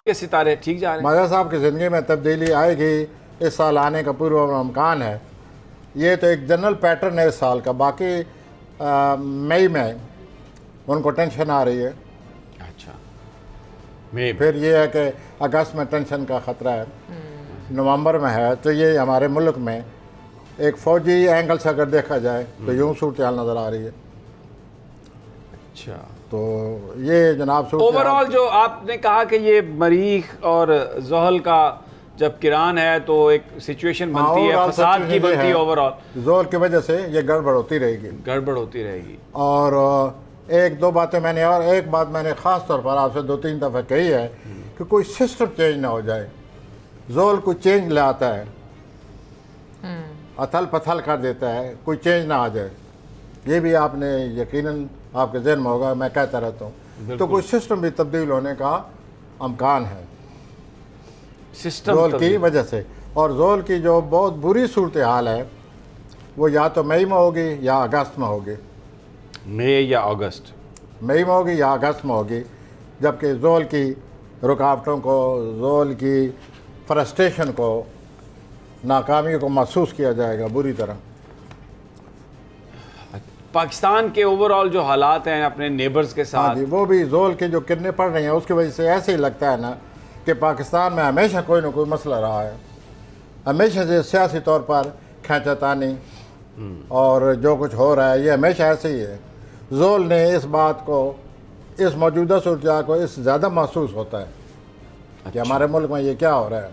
के सितारे ठीक जा रहे हैं? माजा साहब की ज़िंदगी में तब्दीली आएगी, इस साल आने का पूरा इम्कान है। ये तो एक जनरल पैटर्न है इस साल का। बाकी मई में उनको टेंशन आ रही है। अच्छा, मई फिर ये है कि अगस्त में टेंशन का ख़तरा है, नवंबर में है। तो ये हमारे मुल्क में एक फ़ौजी एंगल से अगर देखा जाए तो यूँ सूरत हाल नज़र आ रही है। अच्छा, तो ये जनाब सूरत ओवरऑल जो आपने कहा कि ये मरीख और ज़ोहल का जब किरान है तो एक सिचुएशन बनती है, overall फसाद की situation ये बनती है, है, ओवरऑल जोर की वजह से ये गड़बड़ होती रहेगी। गड़बड़ होती रहेगी। और एक दो बातें मैंने, और एक बात मैंने ख़ास तौर पर आपसे 2-3 दफ़ा कही है कि कोई सिस्टम चेंज ना हो जाए। जोल कोई चेंज लाता है, अथल पथल कर देता है, कोई चेंज ना आ जाए। ये भी आपने यकीनन आपके जहन में होगा, मैं कहता रहता हूँ। तो कोई सिस्टम भी तब्दील होने का अमकान है सिस्टम जोल की वजह से। और जोल की जो बहुत बुरी सूरत हाल है वो या तो मई में होगी या अगस्त में होगी। मई या अगस्त? मई में होगी या अगस्त में होगी, जबकि जोल की रुकावटों को, जोल की फ्रस्ट्रेशन को, नाकामी को महसूस किया जाएगा बुरी तरह। पाकिस्तान के ओवरऑल जो हालात हैं अपने नेबर्स के हाँ साथ, जी, वो भी जोल की जो किरणें पड़ रही हैं उसकी वजह से ऐसे ही लगता है ना कि पाकिस्तान में हमेशा कोई ना कोई मसला रहा है। हमेशा से सियासी तौर पर खींचातानी और जो कुछ हो रहा है ये हमेशा ऐसे ही है। जोल ने इस बात को, इस मौजूदा सूरत को इस ज़्यादा महसूस होता है कि हमारे मुल्क में ये क्या हो रहा है।